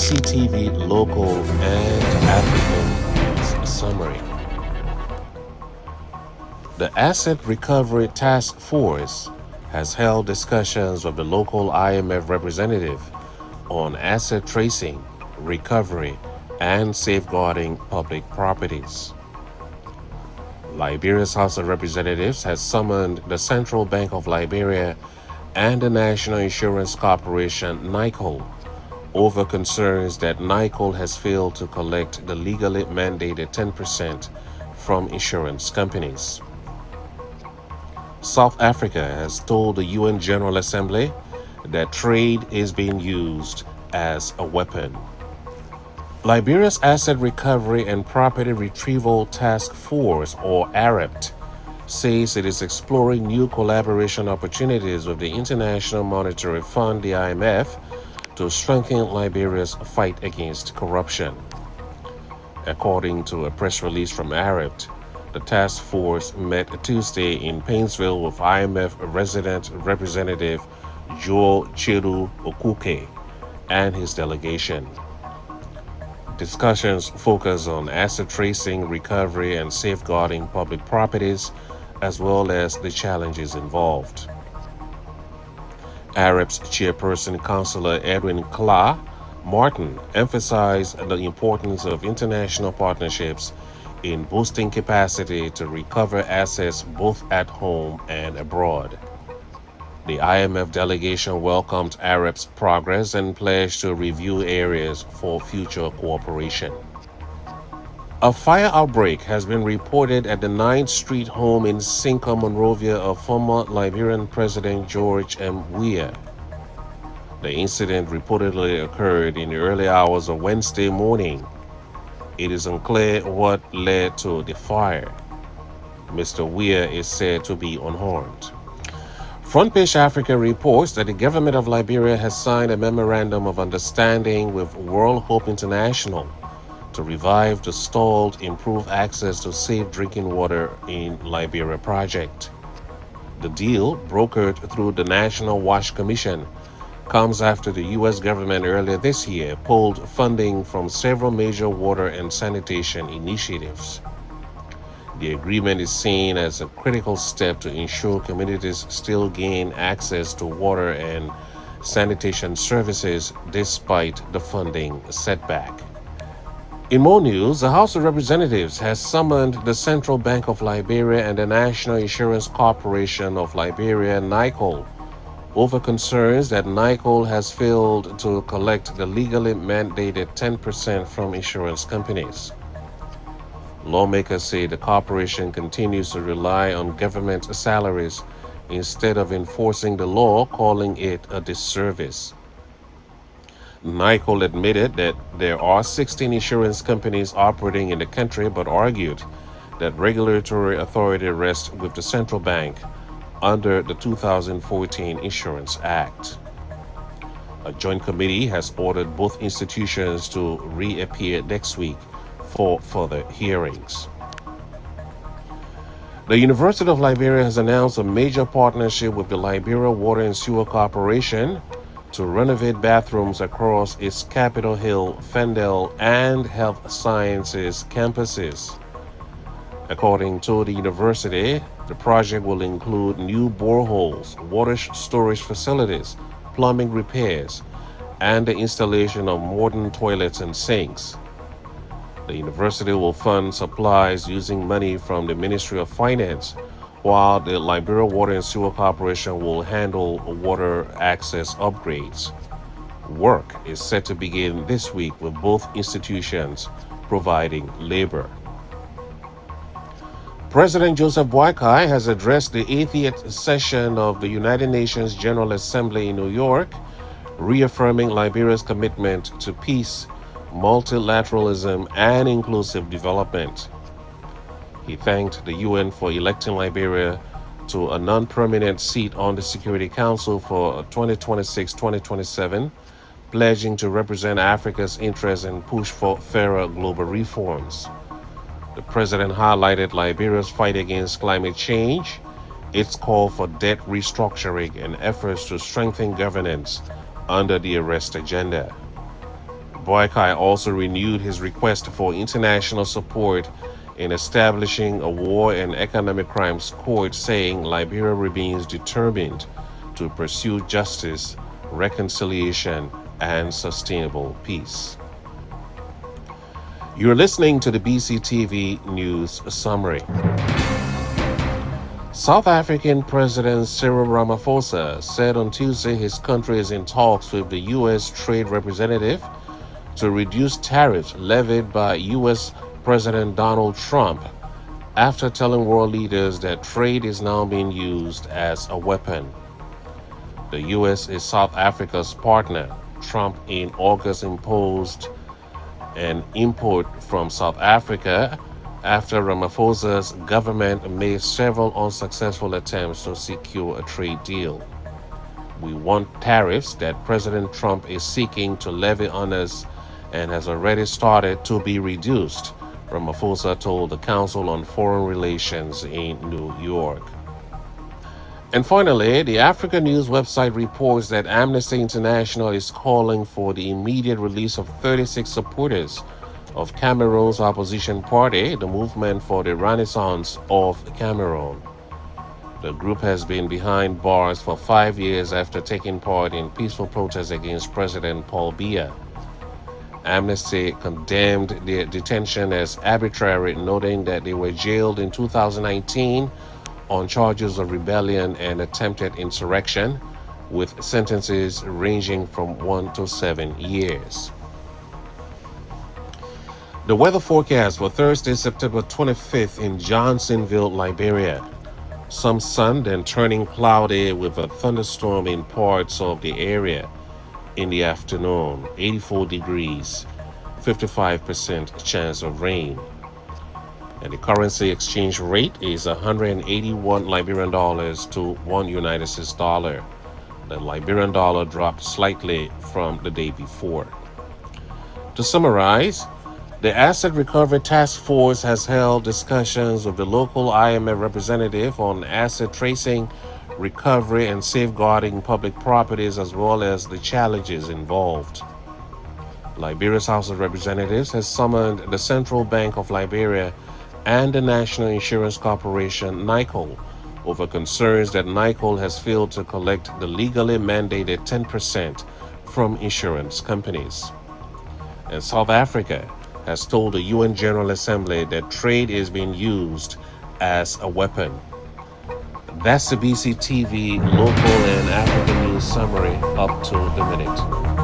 Bctv Local and African News Summary. The Asset Recovery Task Force has held discussions with the local IMF representative on asset tracing, recovery, and safeguarding public properties. Liberia's House of Representatives has summoned the Central Bank of Liberia and the National Insurance Corporation, NICOL, over concerns that NICOL has failed to collect the legally mandated 10% from insurance companies. South Africa has told the UN General Assembly that trade is being used as a weapon. Liberia's Asset Recovery and Property Retrieval Task Force, or AREPT, says it is exploring new collaboration opportunities with the International Monetary Fund, the IMF, to strengthen Liberia's fight against corruption. According to a press release from AREPT, the task force met Tuesday in Painesville with IMF resident representative Joel Chedu Okuke and his delegation. Discussions focus on asset tracing, recovery, and safeguarding public properties, as well as the challenges involved. AREPT's chairperson, Councillor Edwin Kla Martin, emphasized the importance of international partnerships in boosting capacity to recover assets both at home and abroad. The IMF delegation welcomed AREPT's progress and pledged to review areas for future cooperation. A fire outbreak has been reported at the 9th Street home in Cinco, Monrovia of former Liberian President George M. Weah. The incident reportedly occurred in the early hours of Wednesday morning. It is unclear what led to the fire. Mr. Weah is said to be unharmed. Front Page Africa reports that the government of Liberia has signed a memorandum of understanding with World Hope International to revive the stalled Improve Access to Safe Drinking Water in Liberia project. The deal, brokered through the National Wash Commission, comes after the U.S. government earlier this year pulled funding from several major water and sanitation initiatives. The agreement is seen as a critical step to ensure communities still gain access to water and sanitation services despite the funding setback. In more news, the House of Representatives has summoned the Central Bank of Liberia and the National Insurance Corporation of Liberia, NICOL, over concerns that NICOL has failed to collect the legally mandated 10% from insurance companies. Lawmakers say the corporation continues to rely on government salaries instead of enforcing the law, calling it a disservice. NICOL admitted that there are 16 insurance companies operating in the country, but argued that regulatory authority rests with the central bank under the 2014 Insurance Act. A joint committee has ordered both institutions to reappear next week for further hearings. The University of Liberia has announced a major partnership with the Liberia Water and Sewer Corporation to renovate bathrooms across its Capitol Hill, Fendel, and Health Sciences campuses. According to the university, the project will include new boreholes, water storage facilities, plumbing repairs, and the installation of modern toilets and sinks. The university will fund supplies using money from the Ministry of Finance, while the Liberia Water and Sewer Corporation will handle water access upgrades. Work is set to begin this week with both institutions providing labor. President Joseph Boakai has addressed the 80th session of the United Nations General Assembly in New York, reaffirming Liberia's commitment to peace, multilateralism, and inclusive development. He thanked the UN for electing Liberia to a non-permanent seat on the Security Council for 2026-2027, pledging to represent Africa's interests and push for fairer global reforms. The president highlighted Liberia's fight against climate change, its call for debt restructuring, and efforts to strengthen governance under the Arrest agenda. Boakai also renewed his request for international support in establishing a war and economic crimes court, saying Liberia remains determined to pursue justice, reconciliation, and sustainable peace. You're listening to the Bctv News Summary. South African President Cyril Ramaphosa said on Tuesday his country is in talks with the U.S. Trade Representative to reduce tariffs levied by U.S. President Donald Trump after telling world leaders that trade is now being used as a weapon. The U.S. is South Africa's partner. Trump in August imposed an import from South Africa after Ramaphosa's government made several unsuccessful attempts to secure a trade deal. We want tariffs that President Trump is seeking to levy on us and has already started to be reduced, Ramaphosa told the Council on Foreign Relations in New York. And finally, the Africa News website reports that Amnesty International is calling for the immediate release of 36 supporters of Cameroon's opposition party, the Movement for the Renaissance of Cameroon. The group has been behind bars for 5 years after taking part in peaceful protests against President Paul Biya. Amnesty condemned their detention as arbitrary, noting that they were jailed in 2019 on charges of rebellion and attempted insurrection, with sentences ranging from 1 to 7 years. The weather forecast for Thursday, September 25th in Johnsonville, Liberia. Some sun, then turning cloudy with a thunderstorm in parts of the area in the afternoon. 84 degrees, 55% chance of rain. And the currency exchange rate is 181 Liberian dollars to $1 United States dollar. The Liberian dollar dropped slightly from the day before. To summarize, the Asset Recovery Task Force has held discussions with the local IMF representative on asset tracing, recovery, and safeguarding public properties, as well as the challenges involved. Liberia's House of Representatives has summoned the Central Bank of Liberia and the National Insurance Corporation, NICOL, over concerns that NICOL has failed to collect the legally mandated 10% from insurance companies. And South Africa has told the UN General Assembly that trade is being used as a weapon. That's the BCTV local and African news summary up to the minute.